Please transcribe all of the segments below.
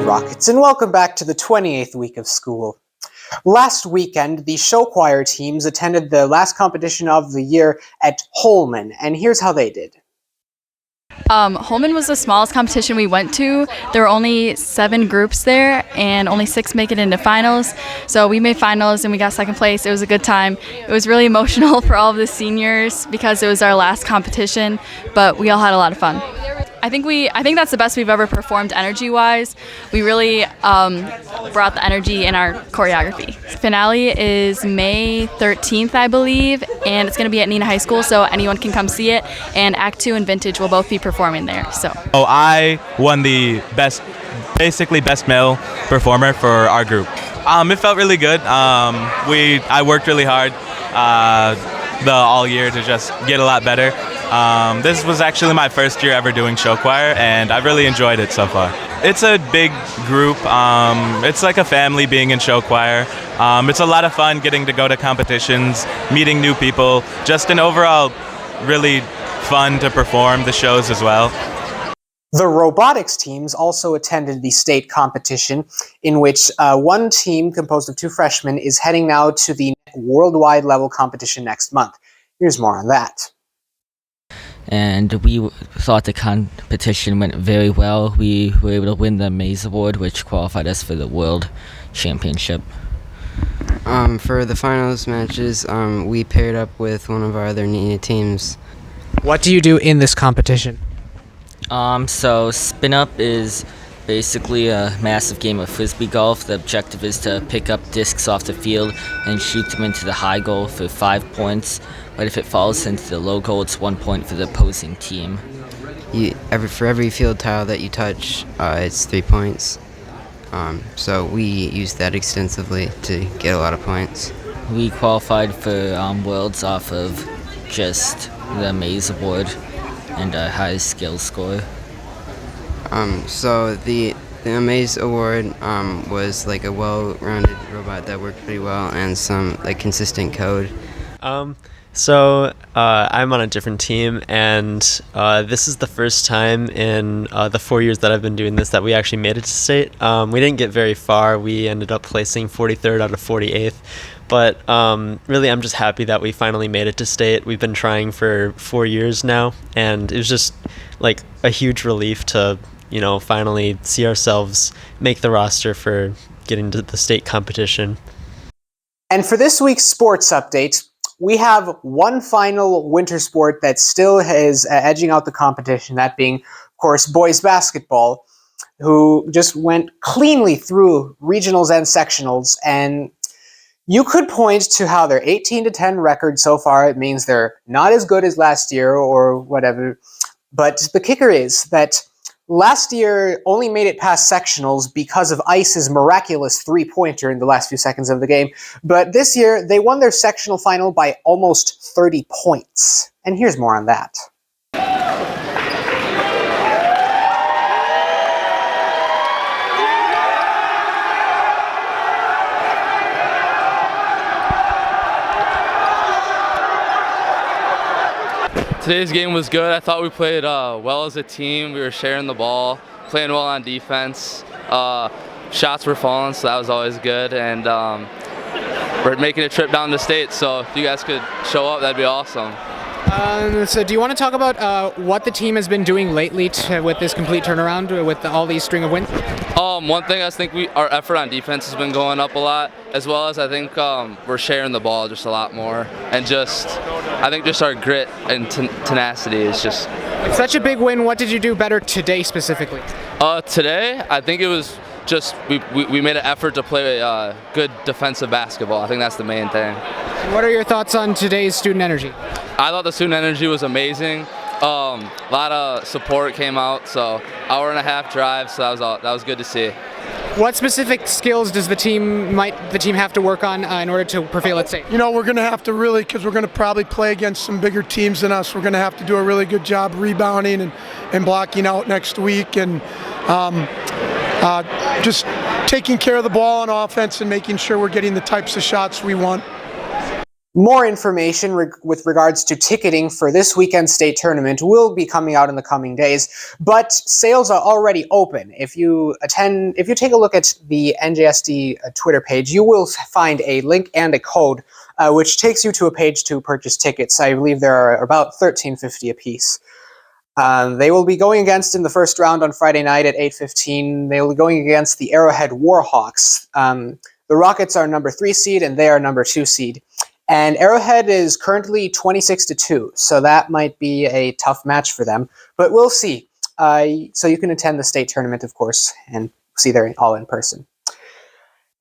Rockets, and welcome back to the 28th week of school. Last weekend, the show choir teams attended the last competition of the year at Holman, and here's how they did. Holman was the smallest competition we went to. There were only 7 groups there, and only 6 make it into finals. So we made finals, and we got second place. It was a good time. It was really emotional for all of the seniors because it was our last competition, but we all had a lot of fun. I think that's the best we've ever performed energy-wise. We really brought the energy in our choreography. Finale is May 13th, I believe, and it's going to be at Neenah High School, so anyone can come see it. And Act 2 and Vintage will both be performing there. So. I won the best male performer for our group. It felt really good. I worked really hard all year to just get a lot better. This was actually my first year ever doing show choir, and I've really enjoyed it so far. It's a big group. It's like a family being in show choir. It's a lot of fun getting to go to competitions, meeting new people, just an overall really fun to perform the shows as well. The robotics teams also attended the state competition, in which one team composed of 2 freshmen is heading now to the worldwide level competition next month. Here's more on that. And we thought the competition went very well. We were able to win the Maze Award, which qualified us for the World Championship. For the finals matches, we paired up with one of our other Neenah teams. What do you do in this competition? So spin up is basically a massive game of frisbee golf. The objective is to pick up discs off the field and shoot them into the high goal for 5 points. But if it falls into the low goal, it's 1 point for the opposing team. For every field tile that you touch, it's 3 points. So we use that extensively to get a lot of points. We qualified for Worlds off of just the Maze Award and a high skill score. So the Maze Award was like a well-rounded robot that worked pretty well and some like consistent code. So I'm on a different team, and this is the first time in the 4 years that I've been doing this that we actually made it to state. We didn't get very far. We ended up placing 43rd out of 48th. But really, I'm just happy that we finally made it to state. We've been trying for 4 years now, and it was just like a huge relief to, finally see ourselves make the roster for getting to the state competition. And for this week's sports update, we have one final winter sport that still is edging out the competition, that being, of course, boys basketball, who just went cleanly through regionals and sectionals. And you could point to how their 18-10 record so far, it means they're not as good as last year or whatever. But the kicker is that last year only made it past sectionals because of Ice's miraculous 3-pointer in the last few seconds of the game. But this year, they won their sectional final by almost 30 points. And here's more on that. Today's game was good. I thought we played well as a team. We were sharing the ball, playing well on defense. Shots were falling, so that was always good. And we're making a trip down to state, so if you guys could show up, that'd be awesome. So do you want to talk about what the team has been doing lately with this complete turnaround, with all these string of wins? One thing I think our effort on defense has been going up a lot, as well as I think we're sharing the ball just a lot more, and I think just our grit and tenacity is just. It's such a big win. What did you do better today specifically? Today, I think it was just we made an effort to play good defensive basketball. I think that's the main thing. And what are your thoughts on today's student energy? I thought the student energy was amazing. A lot of support came out, so hour-and-a-half drive, so that was good to see. What specific skills does the team have to work on in order to prevail at state? We're going to have to really, because we're going to probably play against some bigger teams than us, we're going to have to do a really good job rebounding and blocking out next week, and just taking care of the ball on offense and making sure we're getting the types of shots we want. More information with regards to ticketing for this weekend's state tournament will be coming out in the coming days, but sales are already open. If you take a look at the NJSD Twitter page, you will find a link and a code which takes you to a page to purchase tickets. I believe there are about $13.50 a piece. They will be going against in the first round on Friday night at 8:15. They will be going against the Arrowhead Warhawks. The Rockets are number 3 seed and they are number 2 seed. And Arrowhead is currently 26-2, so that might be a tough match for them. But we'll see. So you can attend the state tournament, of course, and see them all in person.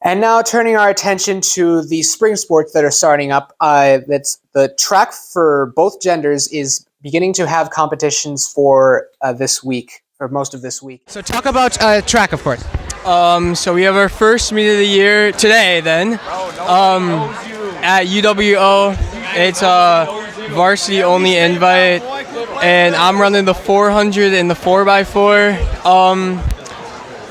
And now turning our attention to the spring sports that are starting up. That's the track for both genders is beginning to have competitions for this week, for most of this week. So talk about track, of course. So we have our first meet of the year today then. At UWO. It's a varsity only invite, and I'm running the 400 and the 4x4.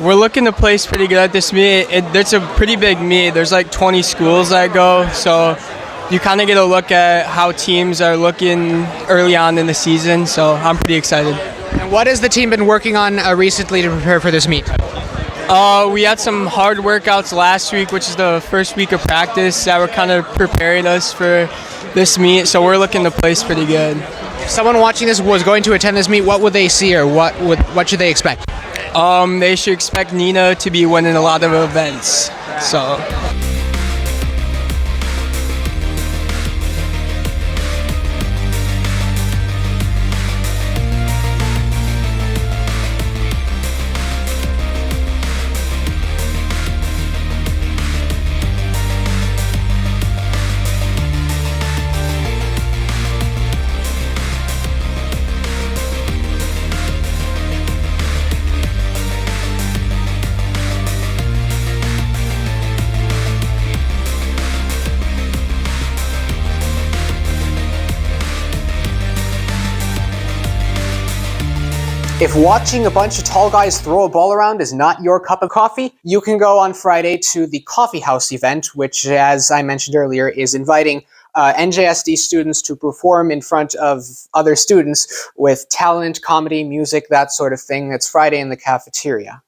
We're looking to place pretty good at this meet. It's a pretty big meet. There's like 20 schools that go, so you kind of get a look at how teams are looking early on in the season, so I'm pretty excited. And what has the team been working on recently to prepare for this meet? We had some hard workouts last week, which is the first week of practice that were kind of preparing us for this meet, so we're looking to place pretty good. If someone watching this was going to attend this meet, what would they see, or what should they expect? They should expect Neenah to be winning a lot of events. So. If watching a bunch of tall guys throw a ball around is not your cup of coffee, you can go on Friday to the CoffeeHouse event, which, as I mentioned earlier, is inviting NJSD students to perform in front of other students with talent, comedy, music, that sort of thing. It's Friday in the cafeteria.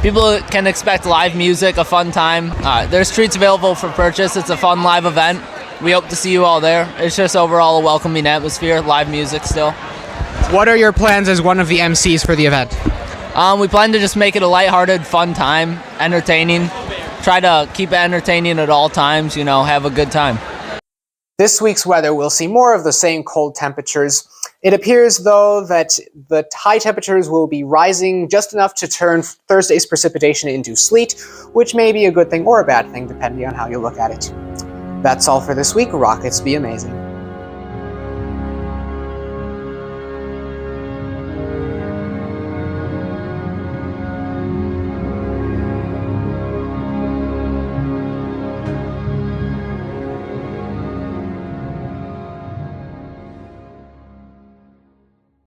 People can expect live music, a fun time. There's treats available for purchase. It's a fun live event. We hope to see you all there. It's just overall a welcoming atmosphere, live music still. What are your plans as one of the MCs for the event? We plan to just make it a lighthearted, fun time, entertaining. Try to keep it entertaining at all times, have a good time. This week's weather will see more of the same cold temperatures. It appears, though, that the high temperatures will be rising just enough to turn Thursday's precipitation into sleet, which may be a good thing or a bad thing, depending on how you look at it. That's all for this week. Rockets be amazing.